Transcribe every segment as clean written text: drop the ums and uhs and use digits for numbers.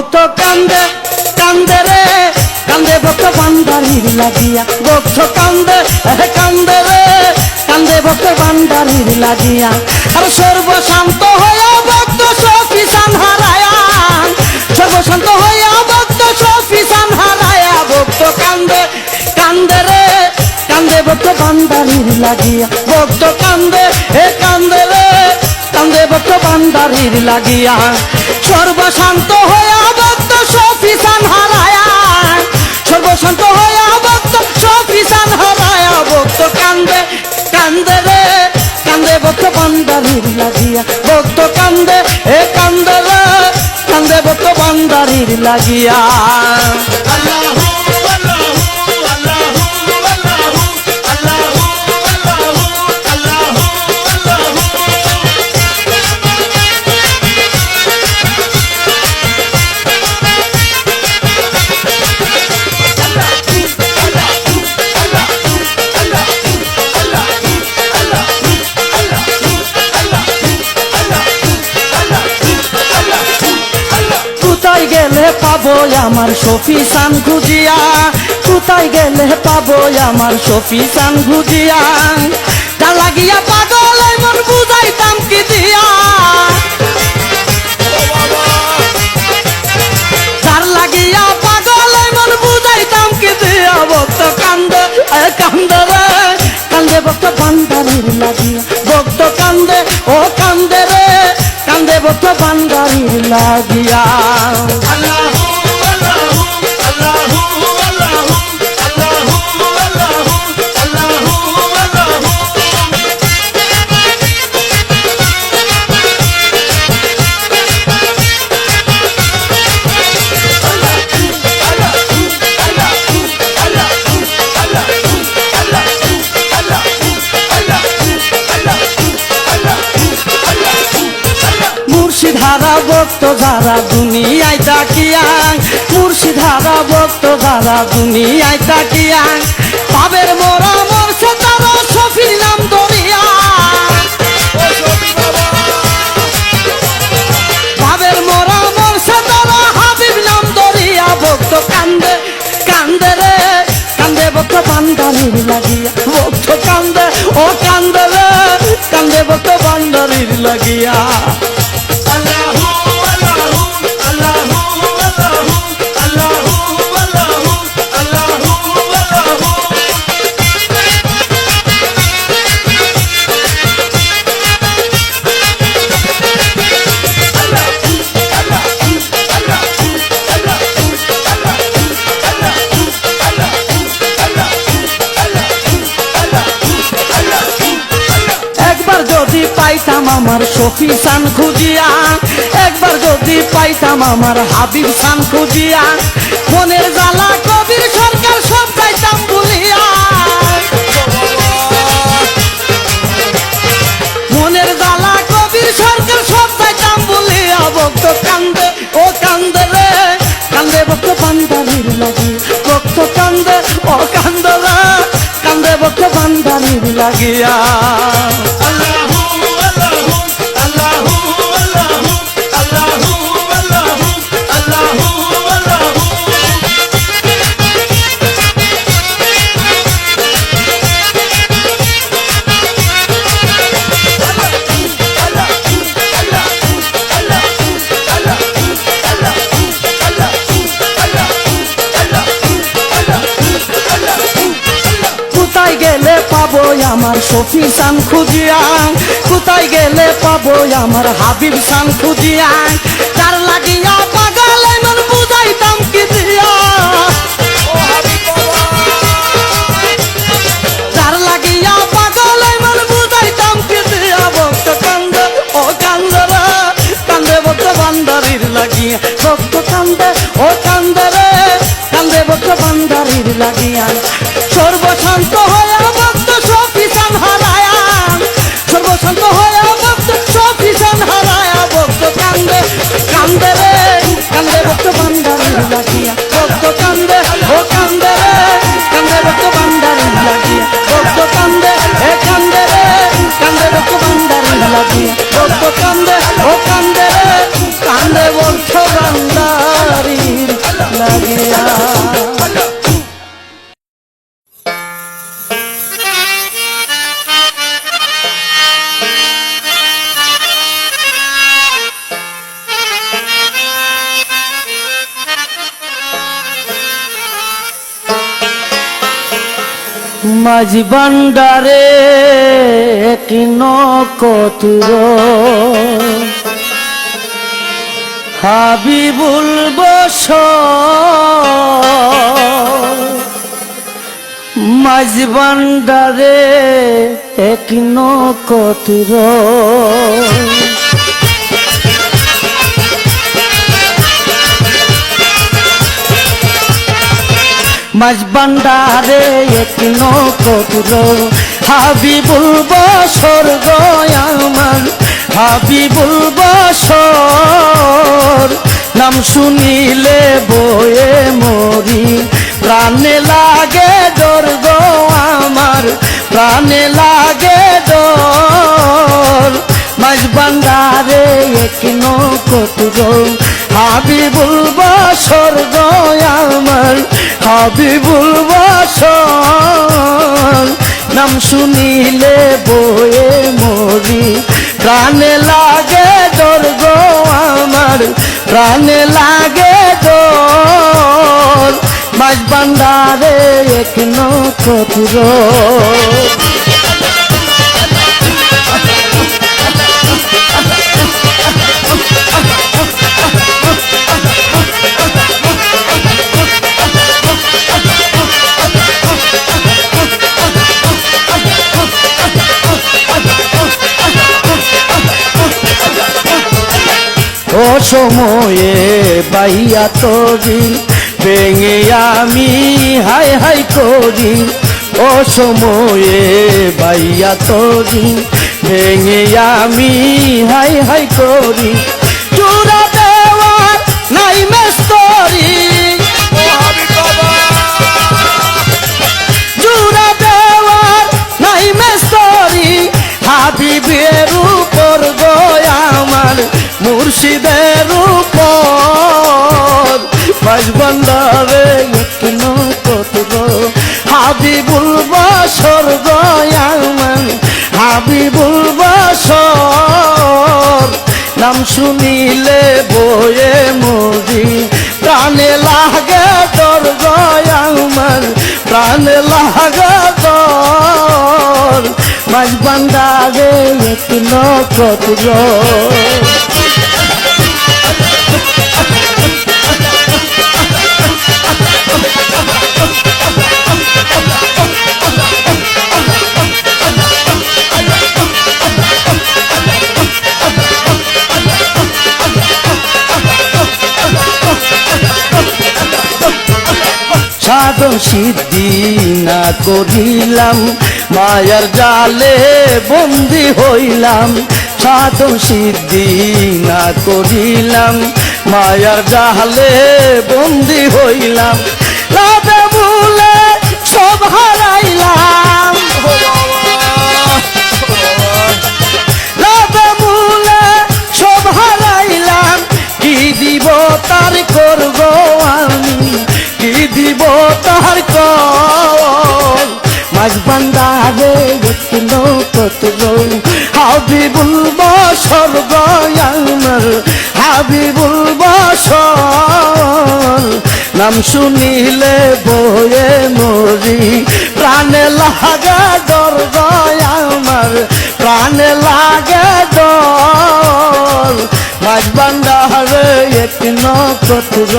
ভক্ত কান্দে কান্দে রে কান্দে ভক্ত ভান্ডারির লাগিয়া ভক্ত কান্দে কান্দে রে কান্দে ভক্ত ভান্ডারির লাগিয়া আর সর্বশান্ত হইয়া ভক্ত সফিসান হারায়া সর্বশান্ত হইয়া ভক্ত সফিসান হারায়া ভক্ত কান্দে কান্দে রে কান্দে ভক্ত ভান্ডারির লাগিয়া ভক্ত কান্দে কান্দে রে কান্দে ভক্ত ভান্ডারির লাগিয়া সর্বশান্ত হইয়া ভক্ত সফিসান হারায়া সর্বশান্ত হইয়া ভক্ত সফিসান হারায়া ভক্ত কান্দে কান্দে রে কান্দে ভক্ত ভান্ডারির লাগিয়া ভক্ত কান্দে কান্দে রে কান্দে ভক্ত ভান্ডারির লাগিয়া কোথায় গেলে পাবো আমার সফিসান খুঁজিয়া কোথায় গেলে পাবো আমার সফিসান খুঁজিয়া তা লাগিয়া পাগল মন বুঝাইতাম কি দিয়া তার লাগিয়া পাগল মন বুঝাইতাম কি দিয়া ভক্ত কান্দে কান্দে রে কান্দে ভক্ত ভান্ডারির লাগিয়া ভক্ত কান্দে কান্দে রে কান্দে ভক্ত ভান্ডারির লাগিয়া মুর্শিদারা ভক্ত যারা দুনিয়ায় তাকিয়া মুর্শিদারা ভক্ত যারা দুনিয়ায় তাকিয়া পাবের মোরা মরছে তারা সফির নাম ধরিয়া পাবের মোরা মরছে তারা হাবিব নাম ধরিয়া ভক্ত কান্দে কান্দে রে কান্দে ভক্ত ভান্ডারির লাগিয়া ভক্ত কান্দে কান্দে রে কান্দে ভক্ত ভান্ডারির লাগিয়া পাইতাম আমার সফিসান খুঁজিয়া একবার যদি পাইতাম আমার হাবিব সান খুঁজিয়া মনের জ্বালা কবির সরকার সব চাইতাম ভুলিয়া মনের জ্বালা কবির সরকার সব চাইতাম ভুলিয়া ভক্ত কান্দে কান্দে রে কান্দে ভক্ত ভান্ডারির লাগিয়া ভক্ত কান্দে কান্দে রে কান্দে ভক্ত ভান্ডারির লাগিয়া কোথায় গেলে পাবো আমার সফিসান খুঁজিয়া কোথায় গেলে পাবো আমার হাবিব সান খুঁজিয়া তার লাগিয়া পাগল মন বুঝাইতাম কি দিয়া তার লাগিয়া পাগল মন বুঝাইতাম কি দিয়া ভক্ত কান্দে কান্দে রে কান্দে ভক্ত ভান্ডারির লাগিয়া ভক্ত কান্দে কান্দে রে কান্দে ভক্ত ভান্ডারির লাগিয়া সর্বশান্ত হইয়া ভক্ত সফিসান হারায়া সর্বশান্ত হইয়া ভক্ত সফিসান হারায়া ভক্ত কান্দে কান্দে রে কান্দে ভক্ত ভান্ডারির লাগিয়া ভক্ত কান্দে কান্দে রে কান্দে ভক্ত ভান্ডারির লাগিয়া ভক্ত কান্দে কান্দে রে কান্দে ভক্ত ভান্ডারির লাগিয়া ভক্ত কান্দে কান্দে রে কান্দে ভক্ত ভান্ডার মাঝি ভান্ডারে কি নকতুর হাবিবুল বসর মাঝি ভান্ডারে কি নকতুর মাঝ ভান্ডারে এক নকতুর হাবিবুল বসর গয়ামার হাবিবুল বসর নাম শুনিলে বয়ে মরি প্রাণে লাগে ডর গো আমার প্রাণে লাগে ডর মাঝ ভান্ডারে এক নকতুর হাবিবুল বসর গয়ামার হাবিবুল বসর নাম শুনিলে বয়ে মরি প্রাণে লাগে ডর গো আমার প্রাণে লাগে ডর মাঝ ভান্ডারে এক নকতুর ও সময়ে বাইয়া তরি ভেঙে আমি হাই হাই করি ও সময়ে বাইয়া তরি ভেঙে আমি হাই হাই করি চূড়া দেওয়ার নাই মেস্তরি চূড়া দেওয়ার নাই মেস্তরি হাবিবের উপর গয়া আমার মুর্শিদের উপর মাঝ ভান্ডারে এক নকতুর হাবিবুল বসর গয়ামান হাবিবুল বসর নাম শুনিলে বয়ে মরি প্রাণে লাগে ডর গয়ামান প্রাণে লাগে ডর মাঝ ভান্ডারে এক নকতুর সাধন সিদ্ধি না করিলাম মায়ার জালে বন্দী হইলাম সাধন সিদ্ধি না করিলাম মায়ার জালে বন্দী হইলাম লাভে ভুলে সব হারাইলাম লাভে ভুলে সব হারাইলাম কি দিব তার করবো আমি কি দিব তার কর মাঝ ভান্ডারে এক নকতুর হাবিবুল বসর গয়ামার হাবিবুল বসর নাম শুনিলে বয়ে মরি প্রাণে লাগা ডর গয়ামার প্রাণে লাগে ডর মাঝ ভান্ডারে এক নকতুর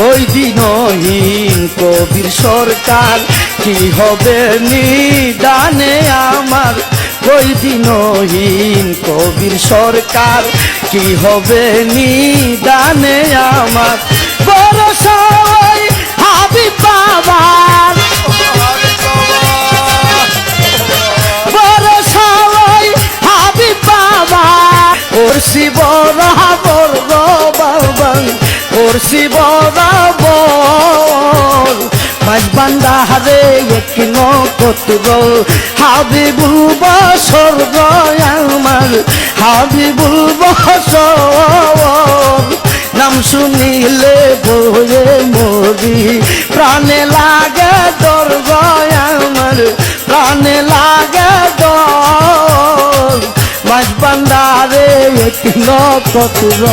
ওই দিনহীন কবির সরকার কি হবে নিদানে আমার ওই দিনহীন কবির সরকার কি হবে নিদানে আমার ভরসা ওই হাবিব বাবার ভরসা ওই হাবিব বাবা ওর শিব রাবর গো বাবা ওর শিব রাবর মাঝ ভান্ডারে এক নকতুর হাবিবুল বসর গয়ামার হাবিবুল বসর নাম শুনিলে বয়ে মরি প্রাণে লাগে ডর গয় আমার প্রাণে লাগে ডর মাঝ বান্দারে এক নক্ষত্র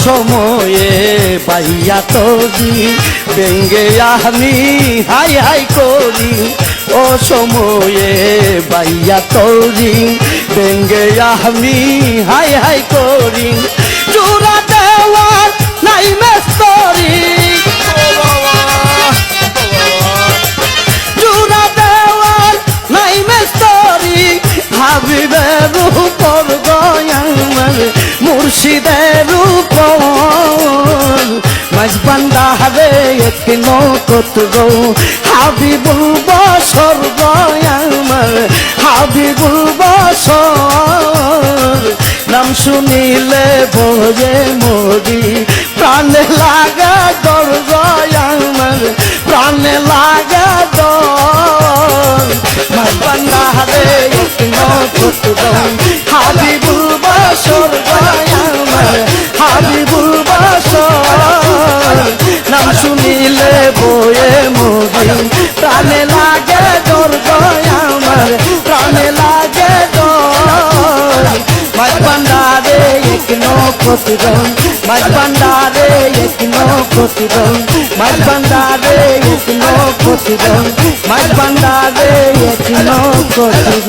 সময়ে পাইয়া তোরি বেঙ্গে আমি হাই হাই করি ও সময়ে পাইয়া তোরি বেঙ্গে আমি হাই হাই করি জোড়া দেওয়ার নাই মেস্তরি জোড়া দেওয়ার নাই মেস্তরি হাবিবের উপর গয়ার মুর্শিদের উপর মাঝ বান্দারে এক নক্ষত্র হাবিবুল বসর গয়ার হাবিবুল বসর নাম শুনিলে বয়ে মরি প্রাণে লাগা ডর গয়ার প্রাণে লাগা ডর মাঝ বান্দারে এক নক্ষত্র হাবিবুল বসর গয়ার হাবিবুল বসর নাম শুনিলে বয়ে মরি প্রাণে লাগে ডর গয়ার প্রাণে লাগে ডর মাঝ বান্দারে এক নক্ষত্র মাঝ বান্দারে এক নক্ষত্র মাঝ বান্দারে এক নক্ষত্র মাঝ বান্দারে এক নক্ষত্র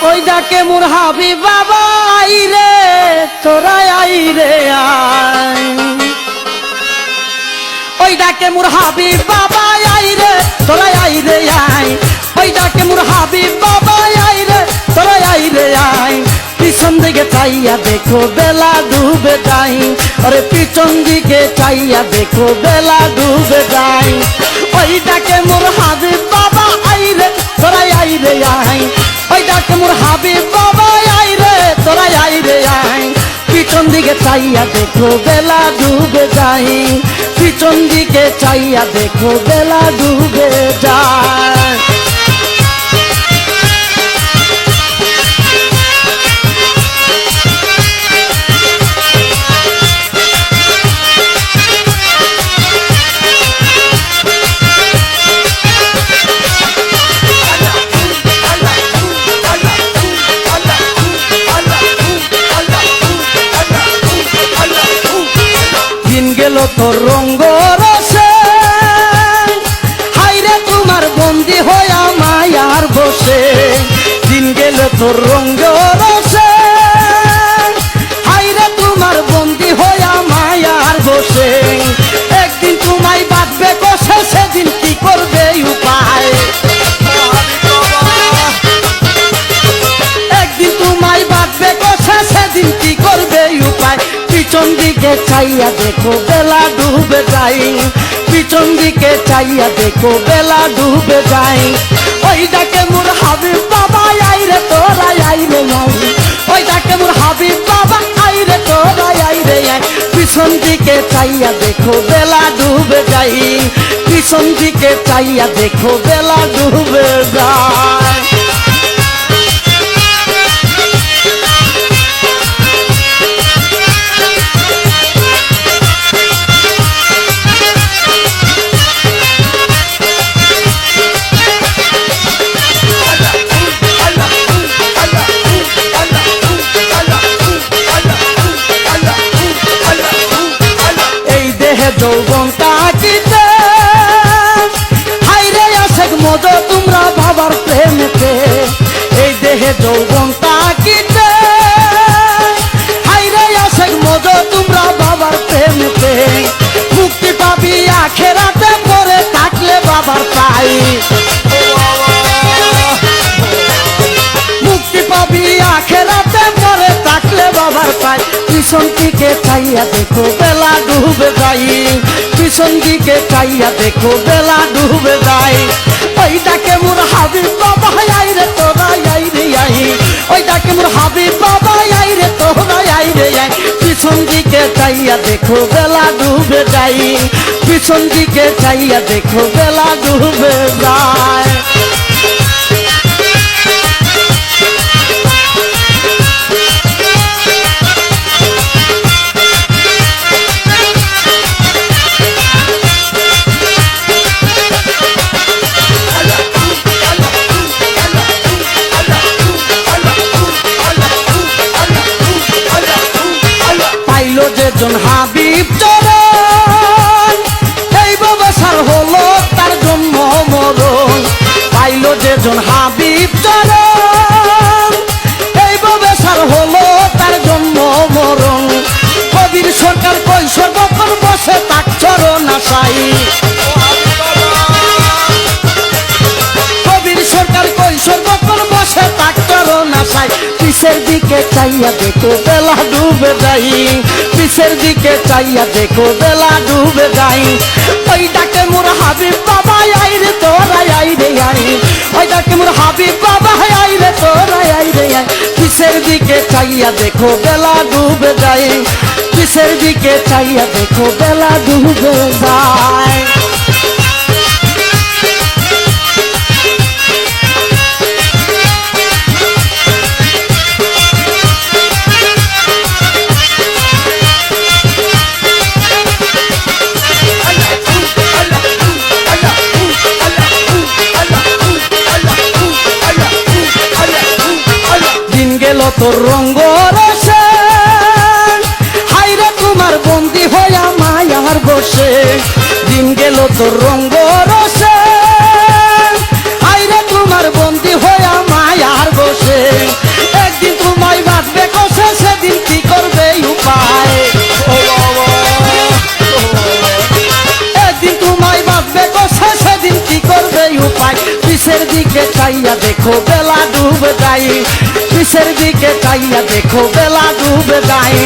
ওই ডাকে মোর হাবিব বাবা আই রে তোরা আই রে আই ওই ডাকে মোর হাবিব বাবা আই রে তোরা আই রে আই ওই ডাকে মোর হাবিব বাবা আই রে তোরা আই রে আই পিছন দিকে চাইয়া দেখো বেলা ডুবে যাই আরে পিছন দিকে চাইয়া দেখো বেলা ডুবে যাই ওই ডাকে মোর হাবিব বাবা আই রে তোরা আই রে আই ওই ডাকে মোর হাবিব বাবা আই রে তোরা আই রে আই পিছন দিকে চাইয়া দেখো বেলা ডুবে যাই পিছন দিকে চাইয়া দেখো বেলা ডুবে যায় তোর রঙ্গ রসে হাইরে তোমার বন্দি হইয়া মায়ার বসে দিন গেল তোর রঙ্গ রসে হাইরে তোমার বন্দি হইয়া মায়ার বসে একদিন তোমায় বাঁধবে কষে সেদিন কি করবে উপায় একদিন তোমায় বাঁধবে কষে সেদিন কি করবে উপায় পিছন দিকে চাইয়া দেখো বেলা ডুবে যাই পিছন দিকে চাইয়া দেখো বেলা ডুবে যাই ওই ডাকে মোর হাবিব বাবা আই রে তোরা আই রে আই ওই ডাকে মোর হাবিব বাবা আই রে তোরা আই রে আই পিছন দিকে চাইয়া দেখো বেলা ডুবে যাই পিছন দিকে চাইয়া দেখো বেলা ডুবে যায় যৌবন তাকিতে হাইরে আসে মজো তোমরা বাবার প্রেমেতে আখেরাতে পড়ে থাকলে বাবার পাই মুক্তি পাবি আখেরাতে পড়ে থাকলে বাবার পাই পিছন দিকে চাইয়া দেখো বেলা ডুবে যাই পিছন দিকে চাইয়া দেখো বেলা ডুবে যাই ওই ডাকে মোর হাবিব বাবা আই রে তোরা আই রে আই ওই ডাকে মোর হাবিব বাবা আই রে তোরা আই রে আই পিছন দিকে চাইয়া দেখো বেলা ডুবে যাই পিছন দিকে চাইয়া দেখো বেলা ডুবে যায় যেজন হাবিব চরণ এই ব্যবসার হলো তার জন্ম মরণ পাইল যেজন হাবিব চরণ এই ব্যবসার হলো তার জন্ম মরণ কবির সরকার কৈশোর বকর বসে তাক চরণ আশাই কবির সরকার কৈশোর বকর বসে তাক চরণ আশাই পিছের দিকে চাইয়া দেখো বেলা ডুবে যাই পিছের দিকে চাইয়া দেখো বেলা ডুবে যাই ওই ডাকে মোর হাবিব বাবা আই রে তোরা আই রে আই ওই ডাকে মোর হাবিব বাবা আই রে তোরা আই রে আই পিছের দিকে চাইয়া দেখো বেলা ডুবে যাই পিছের দিকে চাইয়া দেখো বেলা ডুবে যায় তোর রঙ্গ রসে হাইরে তোমার বন্দি হইয়া মায়ার বসে দিন গেল তোর রঙ্গ রসে হাইরে তোমার বন্দি হইয়া মায়ার বসে একদিন তোমায় বাঁচবে কষে সেদিন কি করবে উপায় একদিন তোমায় বাঁচবে কষে সেদিন কি করবে উপায় পিছের দিকে চাইয়া দেখো বেলা ডুবে যাই পিছের দিকে চাইয়া দেখো বেলা ডুবে যাই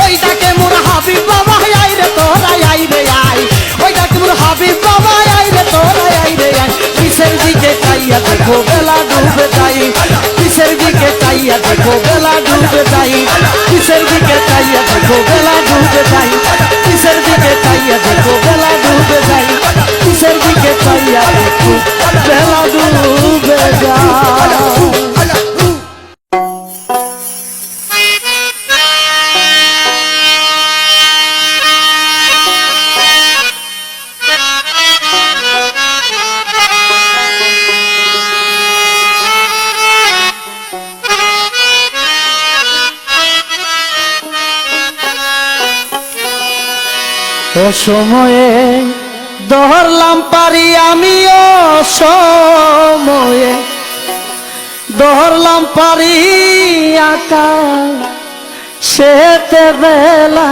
ওই ডাকে মোর হাবিব বাবা আই রে তোরা আই রে আই ওই ডাকে মোর হাবিব বাবা আই রে তোরা আই রে আই পিছের দিকে চাইয়া দেখো বেলা ডুবে যাই পিছের দিকে চাইয়া দেখো বেলা ডুবে যাই পিছের দিকে চাইয়া দেখো বেলা ডুবে যাই পিছের দিকে চাইয়া দেখো বেলা ডুবে যাই পিছের দিকে চাইয়া দেখো বেলা ডুবে যায় অসময়ে ধরলাম পারি আমি অসময়ে ধরলাম পারি আকা সেতে বেলা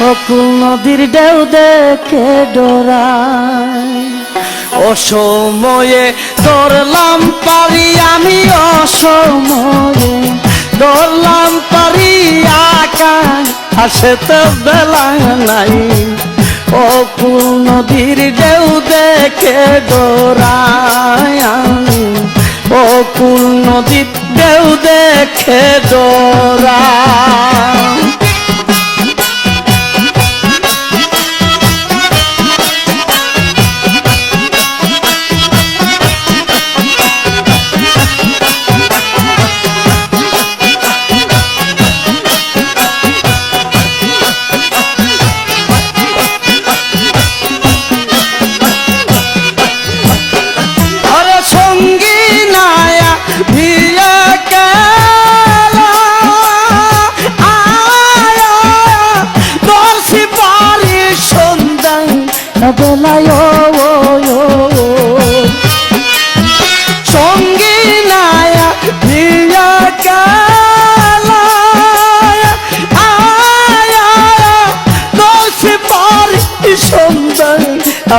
অকুল নদীর ঢেউ দেখে ডরায় অসময়ে ধরলাম পারি আমি অসময়ে ধরলাম পারি আকা আসেতে বেলা নাই অকুল নদীর ঢেউ দেখে ডরায় আমি অকুল নদীর ঢেউ দেখে ডরায়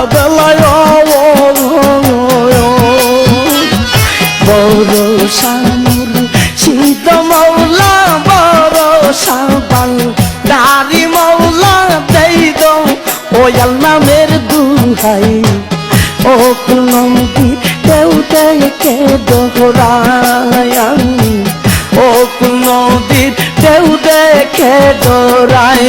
বেলায় ভরসা মুর্শিদ মৌলা ভরসা বান্দারি মৌলা দেই দো ও আল্লাহের দুহাই ও নবী দেউ দেখে দোহরায় ও নবীর দেউ দেখে দোরাই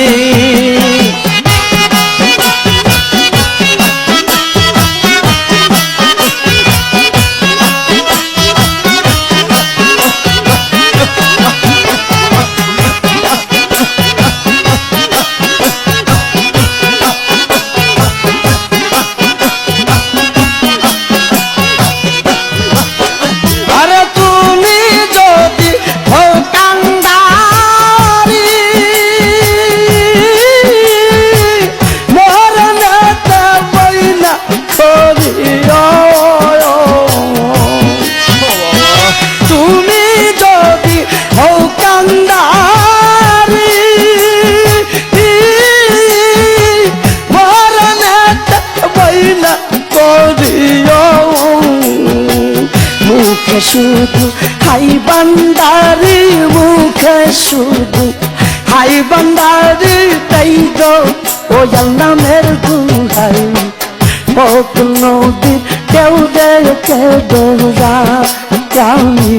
শুধু হাই বান্দারি মুখে শুধু হাই বান্দারি তাই তো ও আল্লাহের দুহাই ও নদীর কেউ দেখে দোরা আমি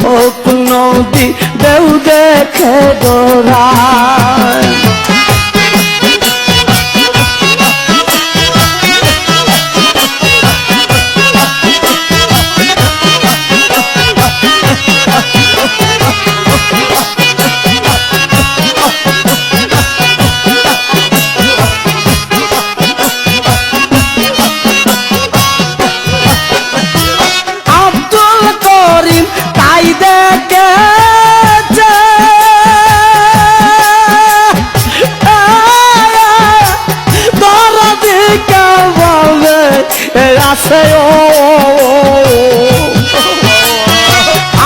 ও নদী দেউ দেখে দোরা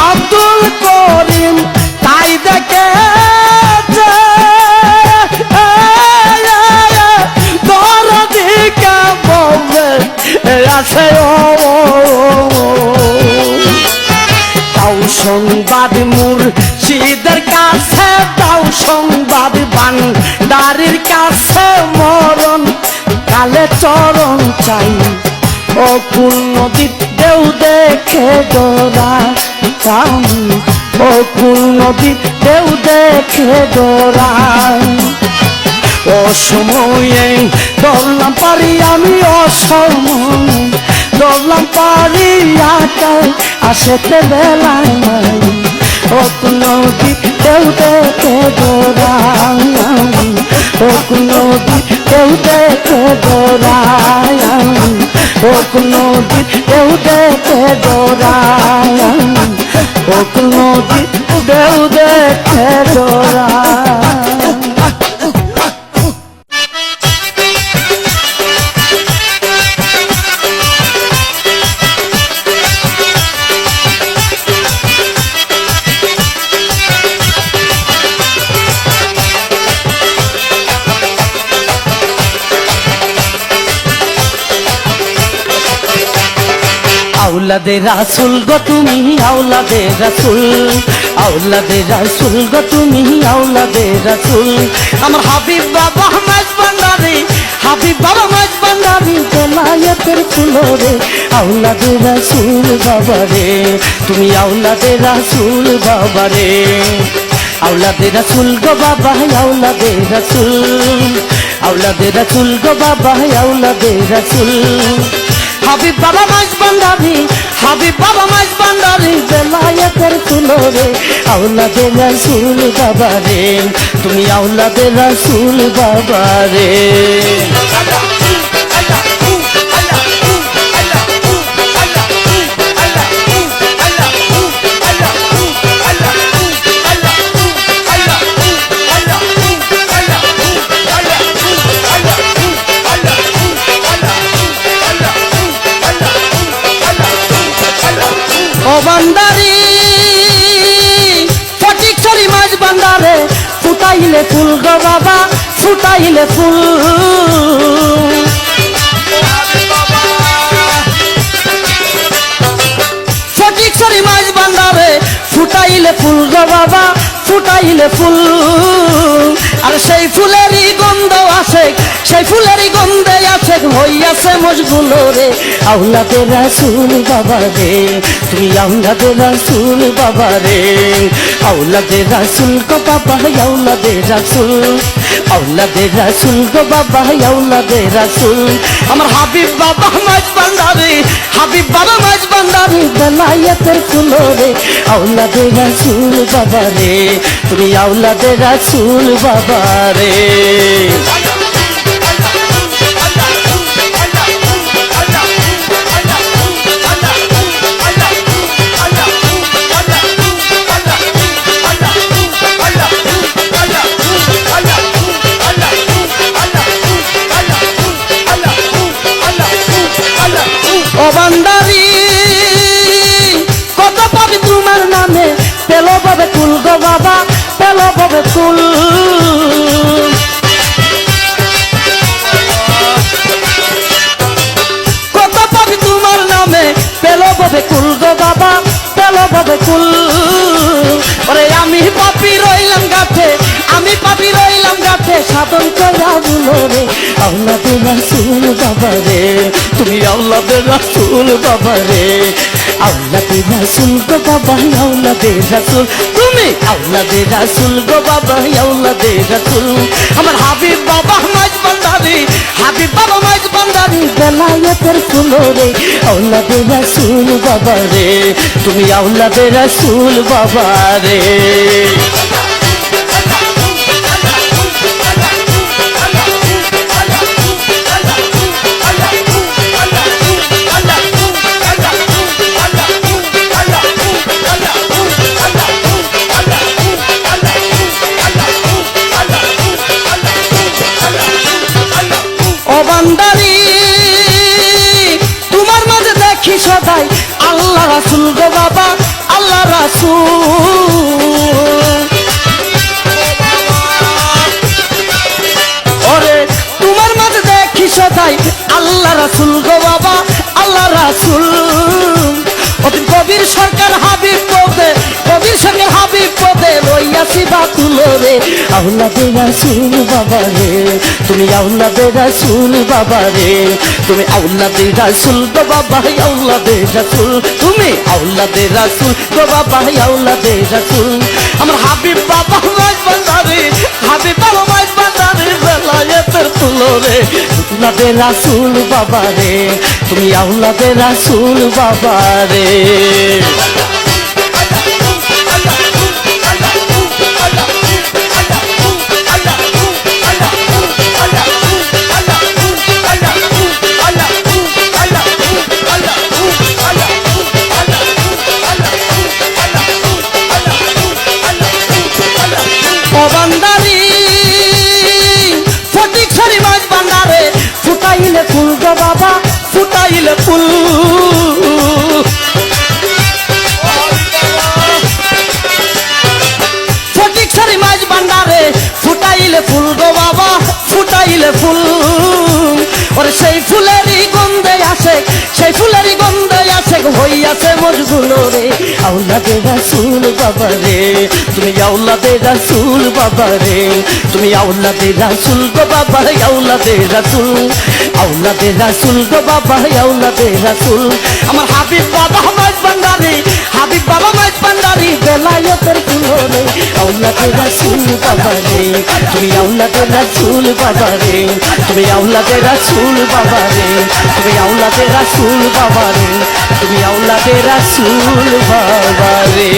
আব্দুল করিম তাই দেখে দরদিকা বলবে আছে তাও সংবাদ মুর্শিদের কাছে তাও সংবাদ বান্দারির কাছে মরণ কালে চরণ চাই ও নদীর দেউ দেখে দোরা আমি ও নদীর দেউ দেখে দোরা অসময়ে দৌড়লাম পারি আমি অসময়ে দৌড়লাম পারি আসতে বেলায় নাই ও নদী দেউ দেখে দোরা আমি ও নদী দেউ দেখে দোরা আমি ও নদী দেউ দেখে দোরা ও নদী দেউ দেখে দোরা আওলাদে রাসূল গো তুমি আওলাদে রাসূল আওলাদে রাসূল গো তুমি আওলাদে রাসূল আমার হাবিব বাবা মাঝ ভান্ডারি হাবিব বাবা মাঝ ভান্ডারি বেলায়েতের ফুলরে আওলাদে রাসূল বাবা রে তুমি আওলাদে রাসূল বাবা রে আওলাদে রাসূল গো বাবা আওলাদে রাসূল আওলাদে রাসূল গো বাবা আওলাদে রাসূল হাবিব বাবা মাঝ ভান্ডারি হাবিব বাবা মাঝ ভান্ডারি বেলায়েতের ফুলরে আওলাদে রাসূল বাবা রে তুমি আওলাদে রাসূল বাবা রে বান্দারি ফটিকছড়ি মাঝ বান্দারে ফুটাইলে ফুল গো বাবা ফুটাইলে ফুল ফুটাইলে ফুল গো বাবা ফুটাইলে ফুল আর সেই ফুলেরই গন্ধ আসে সেই ফুলেরই গন্ধে আছে হইয়াছে মশগুল রে আওলাদে রাসূল বাবা রে তুমি আওলাদে রাসূল বাবা রে আওলাদে রাসূল গো বাবা আওলাদে রাসূল আওলাদে রাসূল গো বাবা আওলাদে রাসূল আমার হাবিব বাবা মাঝ ভান্ডারি হাবিব বাবা মাঝ ভান্ডারি বেলায়েতের ফুল রে আওলাদে রাসূল বাবা রে তুমি আওলাদে রাসূল বাবা রে ও ভান্ডারি কত পাবি তোমার নামে পেলো পাবে কুল গো বাবা পেলো পাবে কুল কত পাবি তোমার নামে পেলো পাবে কুল গো বাবা পেলো পাবে কুল ওরে আমি পাপি রইলাম গাছে আমি পাপি রইলাম গাছে সাধন করা বলো রে আওলাদে রাসূল বাবা রে তুমি আওলাদে রাসূল বাবা রে আওলাদে রাসূল গো বাবা আওলাদে রাসূল তুমি আওলাদে রাসূল গো বাবা আওলাদে রাসূল আমার হাবিব বাবা মাঝ ভান্ডারি হাবিব বাবা মাঝ ভান্ডারি বেলায়েতের ফুল রে আওলাদে রাসূল বাবা রে তুমি আওলাদে রাসূল বাবা রে তোমার মাঝে দেখি সদাই আল্লাহ রাসূল গো বাবা আল্লাহ রাসূল ওরে তোমার মাঝে দেখি সদাই আল্লাহ রাসূল গো বাবা আল্লাহ রাসূল অতি কবির সরকার হাবিব পদে কবির সরকার হাবিব পদে রইয়াছি বাতুল রে আওলাদে রাসূল বাবা রে তুমি আওলাদে রাসূল বাবা রে তুমি আওলাদে রাসূল গো বাবা আওলাদে রাসূল তুমি আওলাদে রাসূল গো বাবা আওলাদে রাসূল আমার হাবিব বাবা মাঝ ভান্ডারি হাবিব বাবা মাঝ ভান্ডারি বেলায়েতের ফুল রে আওলাদে রাসূল বাবা রে তুমি আওলাদে রাসূল বাবা রে ফুটাইলে ফুল গো বাবা ফুটাইলে ফুল ফটিক সারি মাঝ ভান্ডারে ফুটাইলে ফুল গো বাবা ফুটাইলে ফুল ওরে সেই ফুলেরই গন্ধে আসে সেই ফুলেরই গন্ধে আসে হইয়াছে মশগুল রে আওলাদে রাসূল বাবা রে তুমি আওলাদে রাসূল বাবা রে তুমি আওলাদে রাসূল গো বাবা আওলাদে রাসূল আওলাদে রাসূল গো বাবা আওলাদে রাসূল আমার হাবিব বাবা মাঝ ভান্ডারি হাবিব বাবা মাঝ ভান্ডারি বেলায়েতের ফুল রে আওলাদে রাসূল বাবা রে তুমি আওলাদে রাসূল বাবা রে তুমি আওলাদে রাসূল বাবা রে তুমি আওলাদে রাসূল বাবা রে তুমি আওলাদে রাসূল বাবা রে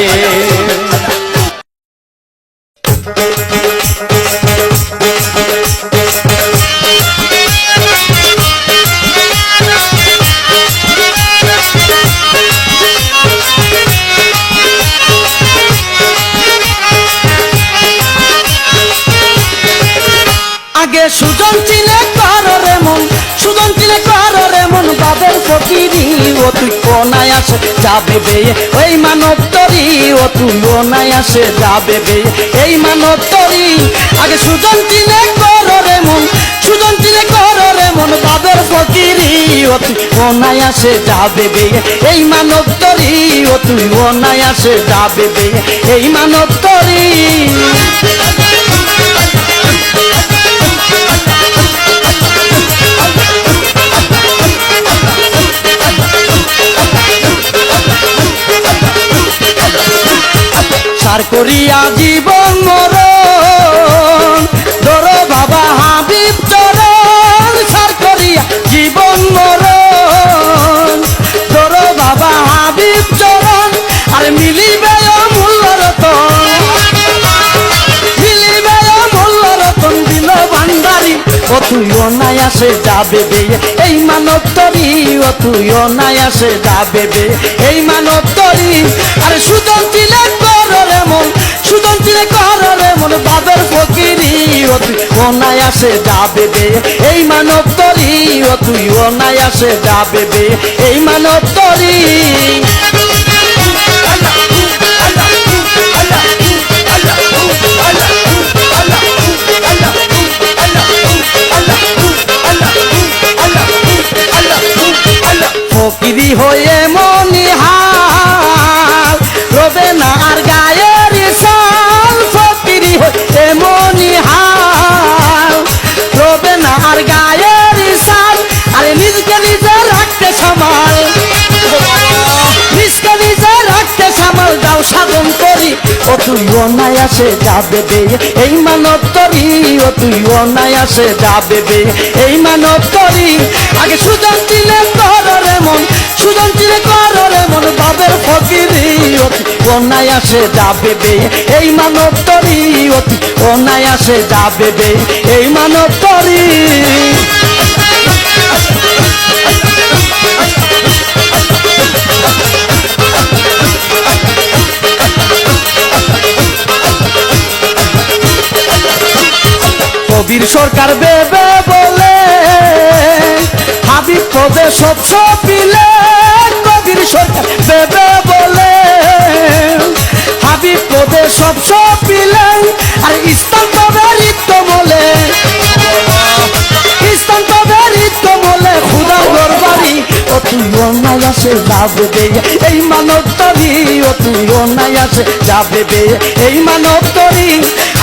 আগে সুজন চিনে করো রে মন সুজন চিনে করো রে মন বাবের ফকিরি ও তুই কোনায় আসে যাবে বেয়ে ওই মানব তরি ও তুই কোনায় আসে যাবে বেয়ে এই মানব তরি আগে সুজন চিনে করো রে মন সুজন চিনে করো রে মন বাবের ফকিরি ও তুই অনায়াসে যাবে বে এই মানব তরি, ও তুই অনায়াসে যাবে বে এই মানব তরি। সার করিয়া জীবন মরণ ধরো বাবা হাবিব চরণ, সার করিয়া জীবন মরণ ধরো বাবা হাবিব চরণ। আর মিলিবে অমূল্য রতন, মিলিবে অমূল্য রতন দিল ভান্ডারি, ও তুই অনায়াসে যাবে বে এই মানব তরি, ও তুই অনায়াসে যাবে বে এই মানব তরি। আর সুজন ছিলে কররে মন, সুজন ছিলে কররে মন বাবের ফকিরি, ও তুই অনায়াসে যাবে বে এই মানব তরি, ও তুই অনায়াসে যাবে বে এই মানব তরি। ফকিরি হয়ে মনিহাল রবে না আর গায়ের সাল, ফকিরি হয়ে মনিহাল রবে না আর গায়ের সাল। আরে নিজকে নিজে রাখতে সামাল, নিজকে নিজে রাখতে সামাল দাও সাধন করি, ও তুই অনায়াসে যাবে বে এই মানব তরি, ও তুই অনায়াসে যাবে বে এই মানব তরি। আগে সুজন ছিলে কররে মন, সুজন ছিলে কররে মন বাবের ফকিরি, ও তুই অনায়াসে যাবে বে এই মানব তরি, ও তুই অনায়াসে যাবে বে এই মানব তরি। কবির সরকার বেবে বলে হাবিব পদে সব সপিলে, কবির সরকার বেবে বলে হাবিব পদে সব সপিলে। আর ইসলাম তবে রিক্ত বলে, ইসলাম তবে রিক্ত বলে খুদা দরবারি, ও তুই অনায়াসে যাবে বে এই মানব তরি, ও তুই অনায়াসে যাবে বে এই মানব তরি।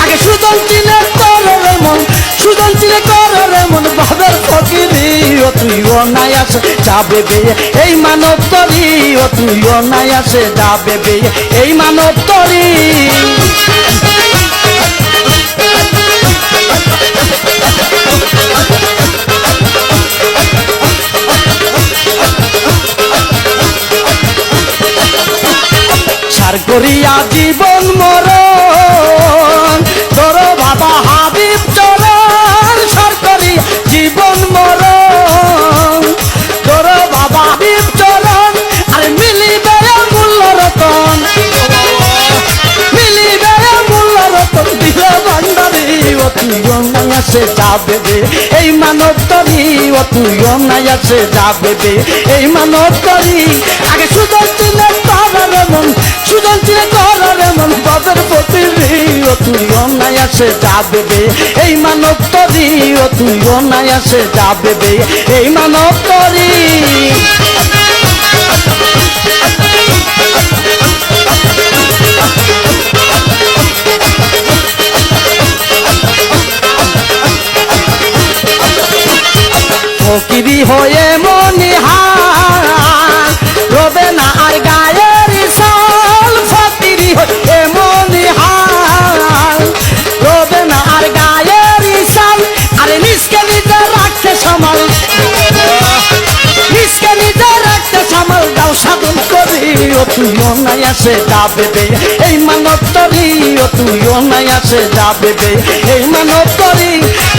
আগে সুজন ছিলে কররে মন, সুজন ছিলে কররে মন বাবের ফকিরি, ও তুই অনায়াসে যাবে বে এই মানব তরি, ও তুই অনায়াসে যাবে বে এই মানব তরি। সার করিয়া জীবন মরণ ধরো বাবা হাবিব চরণ, সার করিয়া জীবন মরণ ধরো বাবা হাবিব চরণ। আর মিলিবে মূল্য রতন, মিলিবে মূল্য রতন দিল ভান্ডারি, ও তুই অনায়াসে যাবে বে এই মানব তরি, ও তুই অনায়াসে যাবে বে এই মানব তরি। আগে সুজন ছিলে কররে মন, সুজন ছিলে কররে মন বাবের ফকিরি, ও তুই অনায়াসে যাবে বে এই মানব তরি, ও তুই অনায়াসে যাবে বে এই মানব তরি। ফকিরি হয়ে মনিহাল রবে না আর গায়ের সাল, ফকিরি হয়ে মনিহাল রবে না আর গায়ের সাল। আরে নিজকে নিজে রাখতে সামাল, নিজকে নিজে রাখতে সামাল দাও সাধন করি, ও তুই অনায়াসে যাবে বে এই মানব তরি, ও তুই অনায়াসে যাবে বে এই মানব তরি।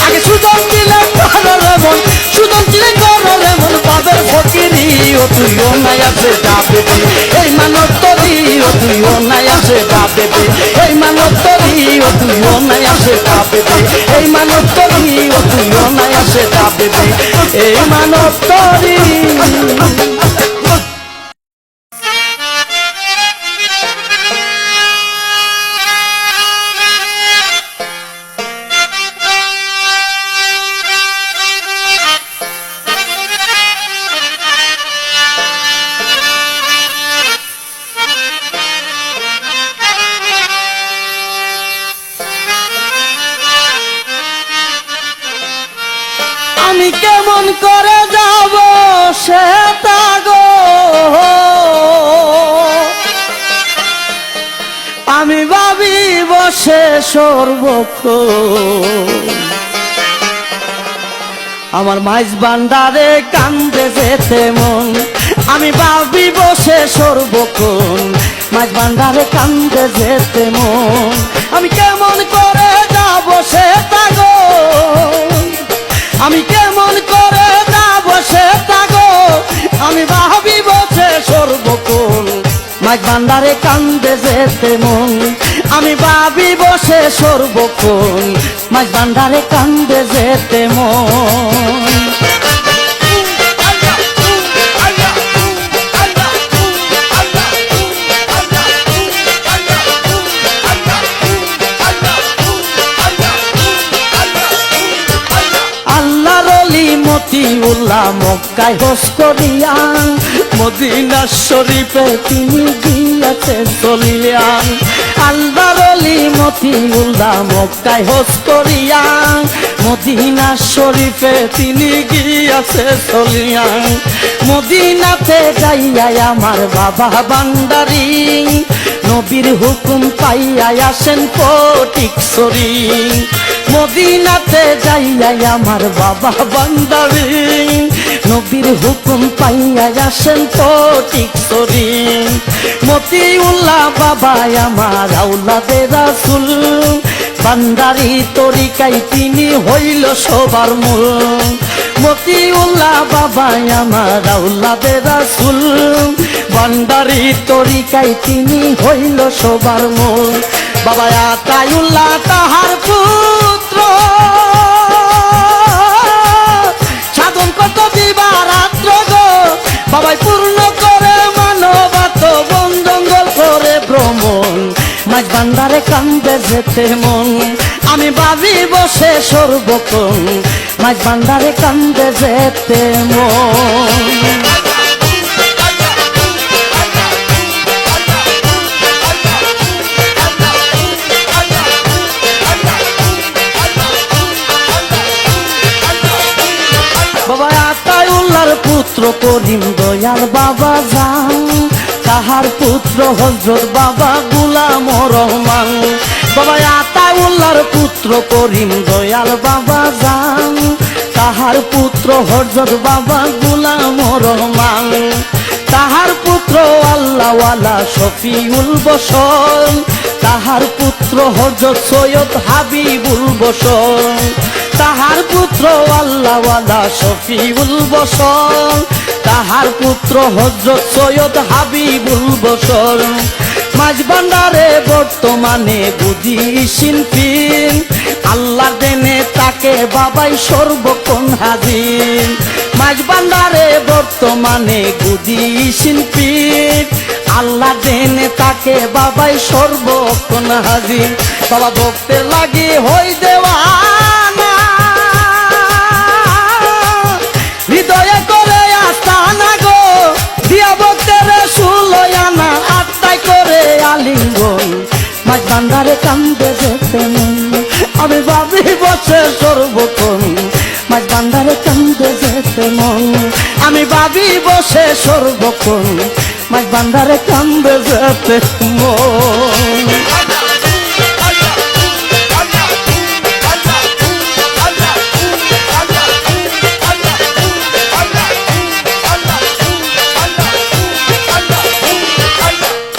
আগে সুজন ছিলে কররে মন, সুজন ছিলে কররে মন বাবের ফকিরি, ও তুই অনায়াসে যাবে বে এই মানব তরি, ও তুই অনায়াসে যাবে বে এই মানব তরি, ও তুই অনায়াসে যাবে বে এই মানব তরি, ও তুই অনায়াসে যাবে বে এই মানব তরি। আমি কেমন করে যাব সে তাগো, আমি ভাবি বসে সর্বক্ষণ। আমার মাইজ ভান্ডারে কান্দে যেতে মন, আমি ভাবি বসে সর্বক্ষণ। মাইজ ভান্ডারে কান্দে যেতে মন, আমি কেমন করে যাব সে তাগো, আমি কেমন করে যাব সে তাগো, আমি ভাবি বসে সর্বক্ষণ। মাইজ ভান্ডারে কান্দে যেতে মন, আমি ভাবি বসে সর্বক্ষণ। মাইজ ভান্ডারে কান্দে যেতে মন। মতিউল্লাহ মক্কায় হজ করিয়া, মদিনা শরীফে তিনি গিয়াছেন চলিয়া। আল্লাহর ওলি মতিউল্লাহ মক্কায় হজ করিয়া, মদিনা শরীফে তিনি গিয়াছে চলিয়া। মদিনাতে যাইয়া আমার বাবা ভান্ডারী, নবীর হুকুম পাইয়া আসেন ফটিকছড়ি। মদিনাতে যাইয়া আমার বাবা ভান্ডারী, নবীর হুকুম পাইয়া আসেন ফটিকছড়ি। মতিউল্লাহ বাবা আমার আওলাদে রাসূল, ভান্ডারী তরিকায় তিনি হইল সবার মূল। মতিউল্লাহ বাবা আমার আওলাদে রাসূল, ভান্ডারী তরিকায় তিনি হইল সবার মূল। বাবা আতাউল্লাহ তাহার পুত্র, সাধন কত বিবাহ রাত্র গো, বাবাই পূর্ণ করে মানবাত বন জঙ্গল করে ভ্রমণ। মাঝ ভান্ডারে কান্দে যেতে মন, আমি ভাবি বসে সর্বক্ষণ। মাঝ ভান্ডারে কান্দে যেতে মন। বাবা আতাউল্লাহর পুত্র করিম দয়াল বাবা যান, তাহার পুত্র হযরত বাবা গোলাম রহমান। বাবা আতাউল্লাহর পুত্র করিম দয়াল বাবা যান, তাহার পুত্র হযরত বাবা গোলাম রহমান। তাহার পুত্র আল্লাহওয়ালা শফিউল বশর, তাহার পুত্র হযরত সৈয়দ হাবিবুল বশর। তাহার পুত্র আল্লাহওয়ালা শফিউল বশর, তাহার পুত্র হযরত সৈয়দ হাবিবুল বশর। মাঝ ভান্ডারে বর্তমানে বুদ্ধি শিল্পীর, আল্লাহ দেনে তাকে বাবাই সর্বক্ষণ হাজির। মাঝ ভান্ডারে বর্তমানে বুদ্ধি শিল্পীর, আল্লাহ দেনে তাকে বাবাই সর্বক্ষণ হাজির। বাবা ভক্তের লাগি হই দেওয়ানা, হৃদয়ে করে আস্তানা গো, দিয়া ভক্তের সুলয়ানা, আত্মায় করে আলিঙ্গন। মাঝ ভান্ডারে কান্দে যেতে মন, আমি ভাবি বসে সর্বক্ষণ। মাঝ ভান্ডারে কান্দে যেতে মন, আমি ভাবি বসে সর্বক্ষণ। মাঝ ভান্ডারে কান্দে যেতে মন।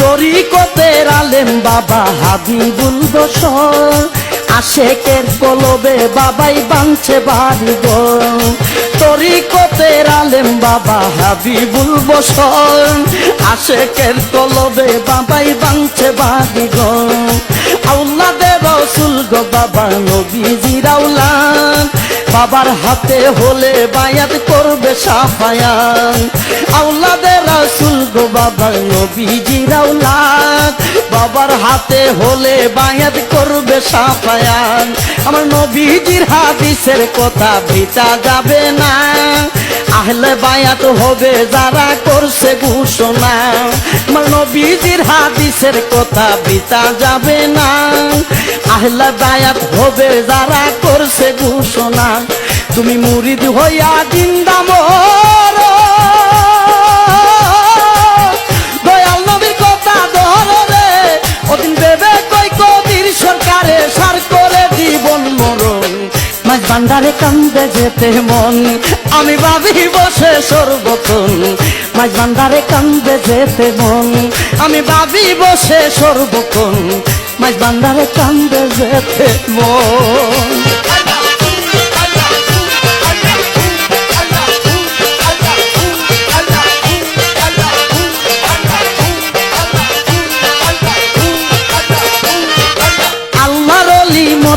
তরিকতের আলেম বাবা হাবিবুল বশর, আশেকের কলবে বাবাই বাঁধছে বাড়িঘর। তরিকতের আলেম বাবা হাবিবুল বশর, আশেকের কলবে বাবাই বাঁধছে বাড়িঘর। আওলাদে রাসূল গো বাবা নবীজির আওলাদ, বাবার হাতে হলে বায়াত করবে সাফায়াত। আওলাদে রাসূল গো বাবা নবীজির আওলাদ, বাবার হাতে হলে বায়াত করবে সাফায়াত। আমার নবীজির হাদিসের কথা ভিটা যাবে না, আহলে বায়াত হবে যারা করছে ঘোষণা। আমার নবীজির হাদিসের কথা ভিটা যাবে না, আহলে বায়াত হবে যারা করছে ঘোষণা। তুমি মুরিদ হইয়া জিন্দা মরো দয়াল নবীর কথা ধরো রে ওদিন ভেবে কই কবির সরকারে সার করে জীবন মরণ মাঝ ভান্ডারে কান্দে যেতে মন আমি ভাবি বসে সর্বক্ষণ মাঝ ভান্ডারে কান্দে যেতে মন আমি ভাবি বসে সর্বক্ষণ মাঝ ভান্ডারে কান্দে যেতে মন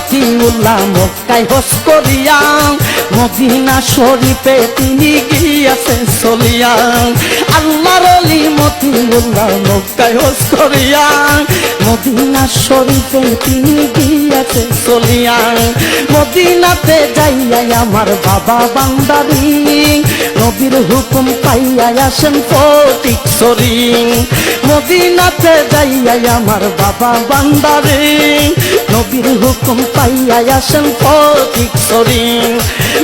মতিউল্লাহ মক্কায় হজ করিয়া মদিনা শরীফে তিনি গিয়াছেন চলিয়া আল্লাহর ওলি মতিউল্লাহ মক্কায় হজ করিয়া মদিনা শরীফে তিনি গিয়াছেন চলিয়া মদিনাতে যাইয়া আমার বাবা বান্দারি নবীর হুকুম পাইয়া আসেন ফটিকছড়ি মদিনাতে যাইয়া আমার বাবা বান্দারি নবীর হুকুম পাইয়া আসেন ফটিকছড়ি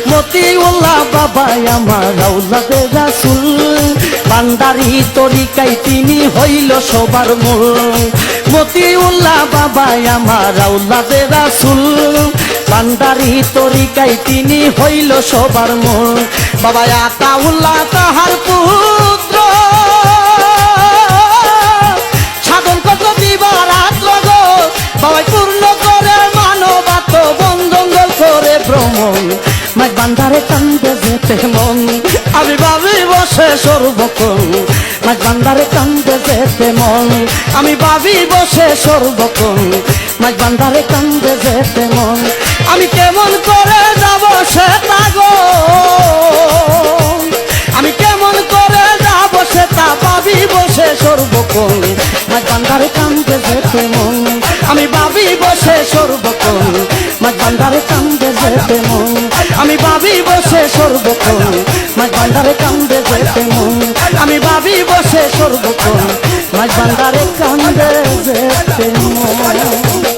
মতিউল্লাহ বাবা আমার আওলাদে রাসূল ভান্ডারি তরিকায় তিনি হইল সবার মূল মতিউল্লাহ বাবা আমার আওলাদে রাসূল ভান্ডারি তরিকায় তিনি হইল সবার মূল বাবা আতাউল্লাহ তাহার পুত্র সাধন কত দিবারাত্র গো বাবা পূর্ণ করে মানবাত বন জঙ্গল করে ভ্রমণ মাঝ ভান্ডারে কান্দে যেতে মন আমি ভাবি বসে সর্বক্ষণ মাঝ ভান্ডারে কান্দে যেতে মন আমি ভাবি বসে সর্বক্ষণ মাঝ ভান্ডারে কান্দে যেতে মন আমি কেমন করে যাব সে তাগো আমি কেমন করে যাব সে তা ভাবি বসে সর্বক্ষণ মাঝ ভান্ডারে কান্দে যেতে মন আমি ভাবি বসে সর্বক্ষণ মাঝ ভান্ডারে কান্দে যেতে মন আমি ভাবি বসে সর্বক্ষণ মাঝ ভান্ডারে কান্দে যেতে মন আমি ভাবি বসে সর্বক্ষণ মাঝ ভান্ডারে কান্দে যেতে মন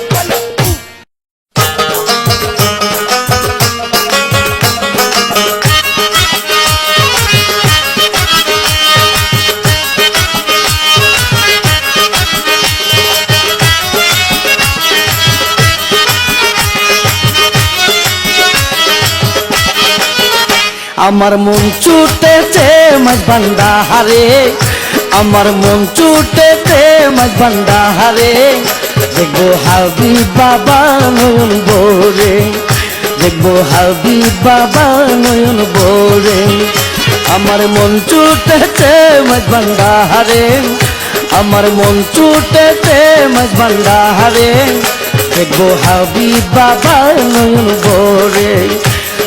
আমার মন ছুটেছে মাঝ ভান্ডারে আমার মন ছুটেছে মাঝ ভান্ডারে দেখবো হাবিব বাবা নয়ন ভরে দেখবো হাবিব বাবা নয়ন ভরে আমার মন ছুটেছে মাঝ ভান্ডারে আমার মন ছুটেছে মাঝ ভান্ডারে দেখবো হাবিব বাবা নয়ন ভরে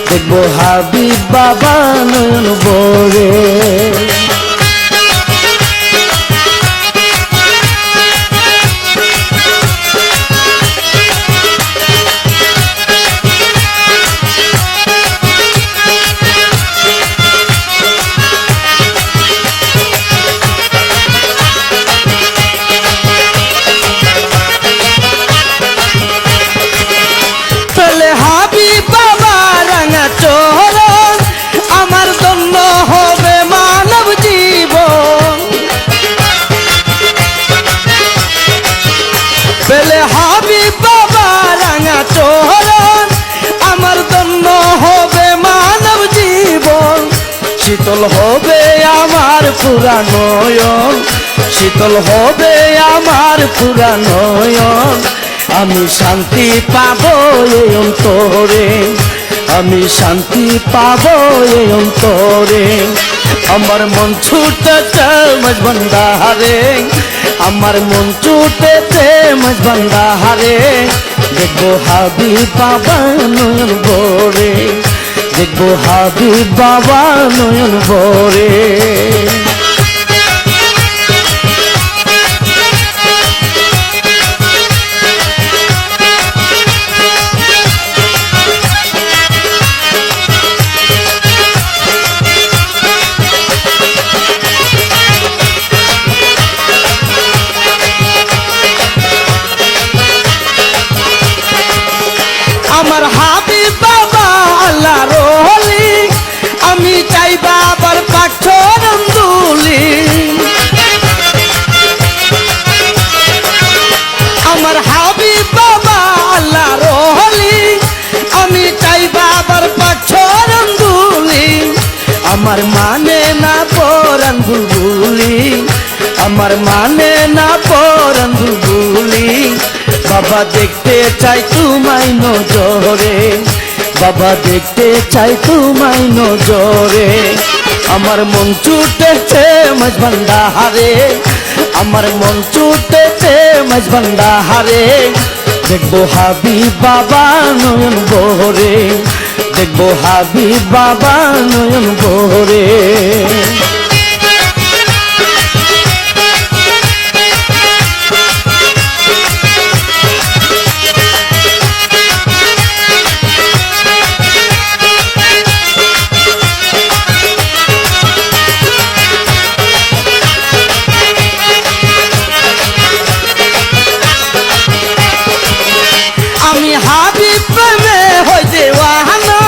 দেখবো হাবিব বাবা নয়ন ভরে শীতল হবে আমার পুরা নয়ন শীতল হবে আমার পুরা নয়ন আমি শান্তি পাবো এই অন্তরে আমি শান্তি পাবো এই অন্তরে আমার মন ছুটেছে মাঝ ভান্ডারে আমার মন ছুটেছে মাঝ ভান্ডারে দেখবো হাবিব বাবা নয়ন ভরে দেখবো হাবিব বাবা নয়ন ভরে আমার হাবিব বাবা আল্লাহর আমার মানে না পরাণ বুলবুলি, আমার মানে না পরাণ বুলবুলি। বাবা দেখতে চাই তোমায় নজরে, বাবা দেখতে চাই তোমায় নজরে। আমার মন ছুটেছে মাঝবান্ডাহারে, আমার মন ছুটেছে মাঝবান্ডাহারে। দেখবো হাবিব বাবা নয়ন বহরে, দেখবো হাবিব বাবা নয়ন বহরে। আমি হাবিব প্রেমে হই দেওয়ানা,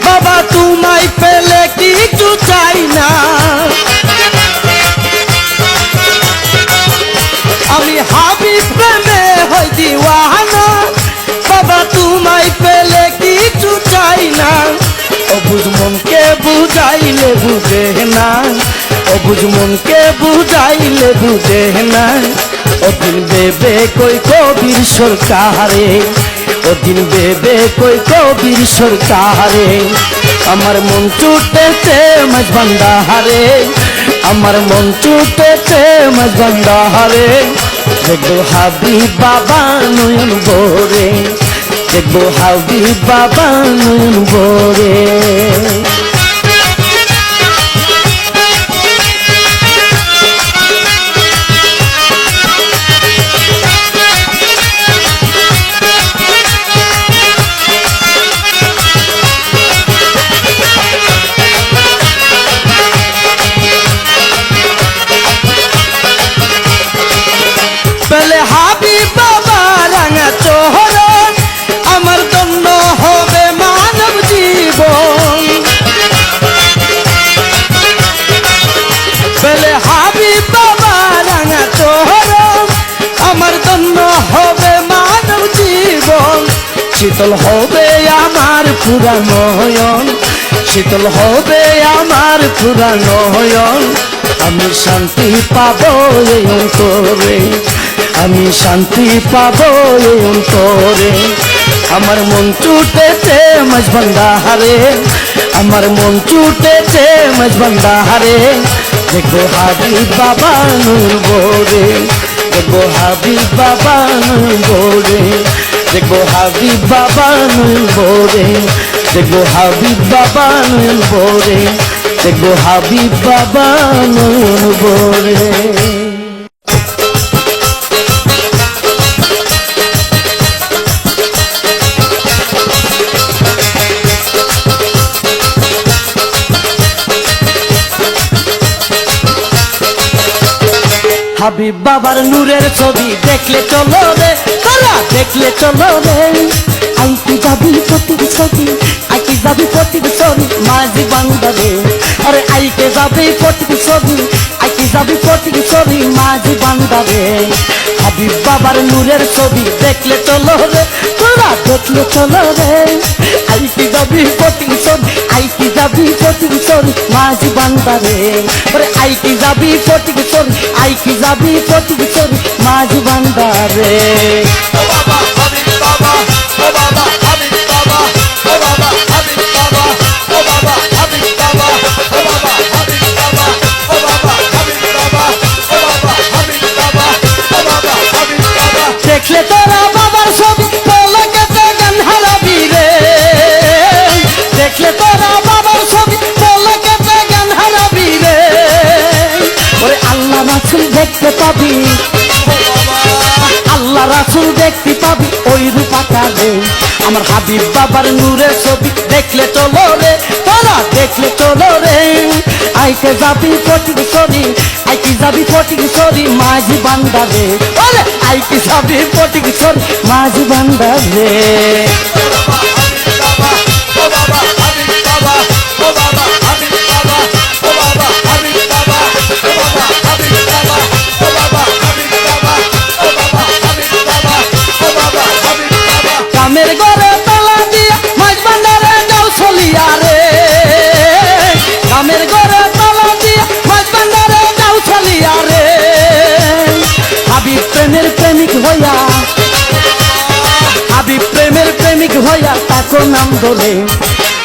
বাবা তোমায় পেলে কিছু চাই না। আমি হাবিব প্রেমে হই দেওয়ানা, বাবা তোমায় পেলে কিছু চাই না। অবুঝ মনকে বুঝাইলে বুঝে না, অবুঝ মনকে বুঝাইলে বুঝে না। ওদিন বেবে কই কবির সরকারে, ওদিন বেবে কই কবির সরকারে। আমার মন ছুটেছে মাঝবান্ডাহারে, আমার মন ছুটেছে মাঝবান্ডাহারে। দেখবো হাবিব বাবা নয়ন বহরে, দেখবো হাবিব বাবা নয়ন বহরে। পেলে হাবিব বাবা রাঙা চোহরণ, আমার জন্য হবে মানব জীবন। পেলে হাবিব বাবা রাঙা চোহরণ, আমার জন্য হবে মানব জীবন। শীতল হবে আমার পুরা নয়ন, শীতল হবে আমার পুরা নয়ন। আমি শান্তি পাবো এই অন্তরে, আমি শান্তি পাবো এই অন্তরে। আমার মন ছুটেছে মাঝবান্ডাহারে, আমার মন ছুটেছে মাঝবান্ডাহারে। দেখবো হাবিব বাবা নয়ন বহরে, দেখবো হাবিব বাবা নয়ন বহরে, দেখবো হাবিব বাবা নয়ন বহরে, দেখবো হাবিব বাবা নয়ন বহরে, দেখবো হাবিব বাবা নয়ন বহরে। হাবিব বাবার নূরের ছবি দেখলে চলো রে, তোরা দেখলে চলো রে। আইকি যাবি প্রতীক ছবি, আইকি যাবি প্রতীক ছবি মাঝি বান্দারে। আরে আইকে যাবি প্রতীক ছবি, আইকি যাবি প্রতীক ছবি মাঝি বান্দারে। হাবিব বাবার নূরের ছবি দেখলে চলো রে, তোরা দেখলে চলো রে। আইকি যাবি প্রতীক ছবি, আইকি যাবি প্রতীক ছবি মাঝি বান্দারে। আরে আইকি যাবি প্রতীক ছবি, আইকি যাবি প্রতীক ছবি মাঝি বান্দারে। ও বাবা হাবিব বাবা, ও বাবা হাবিব বাবা, ও বাবা হাবিব বাবা, ও বাবা হাবিব বাবা, ও বাবা হাবিব বাবা, ও বাবা হাবিব বাবা, ও বাবা হাবিব বাবা, ও বাবা হাবিব বাবা। দেখলে তোরা বাবার ছবি পলকেতে গান হারাবি রে, দেখলে তোরা বাবার ছবি পলকেতে গান হারাবি রে। ওরে আল্লাহ রাসূল দেখতে পাবি, আল্লাহ রাসূল দেখতে পাবি ওই রূপাকারে। আমার হাবিব বাবার নূরের ছবি দেখলে চলো রে, তোরা দেখলে চলো রে। আইকে যাবি ফটিক সরি, আইকি যাবি ফটিক সরি মাঝি বান্দারে। ওরে আইকি যাবি ফটিক সরি মাঝি বান্দারে। ও বাবা হাবিব বাবা, ও বাবা হাবিব বাবা, ও বাবা হাবিব বাবা, ও বাবা হাবিব বাবা, ও বাবা হাবিব বাবা, ও বাবা হাবিব বাবা, ও বাবা হাবিব বাবা, ও বাবা হাবিব বাবা। কামের ঘরে তালা দিয়া মাঝ বান্দারে যাও চলিয়া রে, কামের তাকো নাম ধরে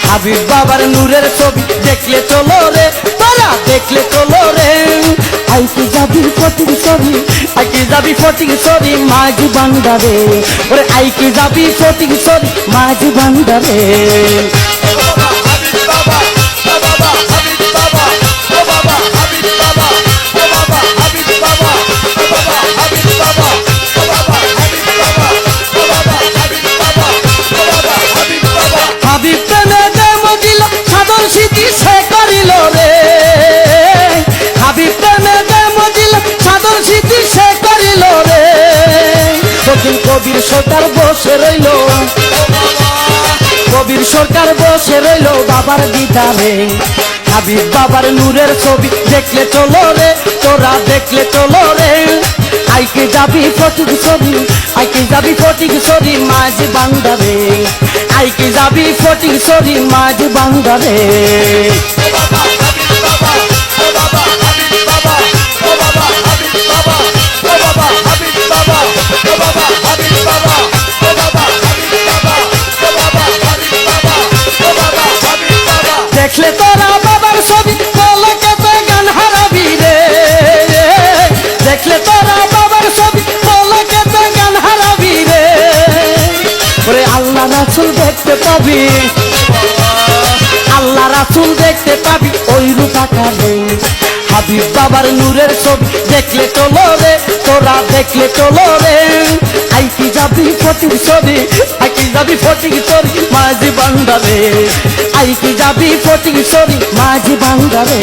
হাবিব বাবার নূরের ছবি দেখলে চলো রে তোরা দেখলে চলো রে আইকি যাবি ফটিক সরি আইকি যাবি ফটিক সরি মাঝি বান্দারে ওরে আইকি যাবি ফটিক সরি মাঝি বান্দারে ও বাবা হাবিব বাবা ও বাবা হাবিব বাবা ও বাবা হাবিব বাবা ও বাবা হাবিব বাবা ও বাবা হাবিব বাবা ও বাবা হাবিব বাবা ও বাবা হাবিব বাবা ও বাবা হাবিব বাবা হাবিব প্রেমে দেম দিল সাধন স্মৃতি সে করিল রে হাবিব প্রেমে দেম দিল সাধন স্মৃতি সে করিল রে তখন কবির সরকার বসে রইল কবির সরকার বসে রইল বাবার দিদারে হাবিব বাবার নূরের ছবি দেখলে চলো রে তোরা দেখলে চলো রে আইকে যাবি ফটিক সরি আইকে যাবি ফটিক সরি মাঝি বান্দারে আইকে যাবি ফটিক সরি মাঝি বান্দারে ও বাবা হাবিব বাবা ও বাবা হাবিব বাবা ও বাবা হাবিব বাবা ও বাবা হাবিব বাবা ও বাবা হাবিব বাবা ও বাবা হাবিব বাবা ও বাবা হাবিব বাবা ও বাবা হাবিব বাবা দেখলে তোরা বাবার ছবি পলকেতে গান হারাবি রে দেখলে তোরা বাবার ছবি পলকেতে গান হারাবি রে ওরে আল্লাহ রাসূল দেখতে পাবি আল্লাহ রাসূল দেখতে পাবি ওই রূপাকারে হাবিব বাবার নূরের ছবি দেখলে চলো রে তোরা দেখলে চলো রে আইকি যাবি ফটিক সরি আইকি যাবি ফটিক সরি মাঝি বান্দারে আইকি যাবি ফটিক সরি মাঝি বান্দারে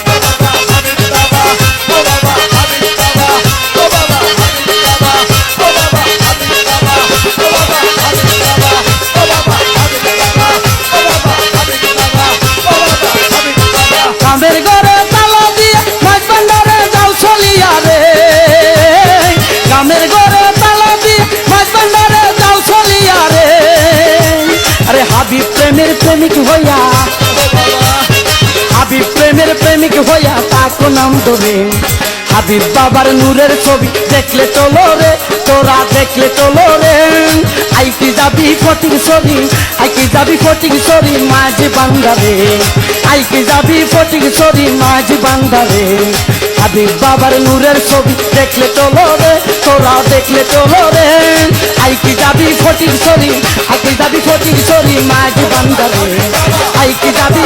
ও বাবা হাবিব বাবা ও বাবা হাবিব বাবা ও বাবা হাবিব বাবা ও বাবা হাবিব বাবা ও বাবা হাবিব বাবা ও বাবা হাবিব বাবা ও বাবা হাবিব বাবা ও বাবা হাবিব বাবা কামের ঘরে তালা দিয়ে মাঝ বান্দারে যাও চলিয়া রে কামের ঘরে তালা দিয়ে মাঝ বান্দারে যাও চলিয়া রে আরে হাবিব প্রেমের প্রেমিক হইয়া হাবিব প্রেমের প্রেমিক হইয়া তাকো নাম ধরে হাবিব বাবার নূরের ছবি দেখলে চলো রে তোরা দেখলে চলো রে আইকি যাবি ফটিক সরি আইকি যাবি ফটিক সরি মাঝি বান্দারে আইকি যাবি ফটিক সরি মাঝি বান্দারে হাবিব বাবার নূরের ছবি দেখলে চলো রে তোরা দেখলে চলো রে আইকি যাবি ফটিক সরি আইকি যাবি ফটিক সরি মাঝি বান্দারে আইকি যাবি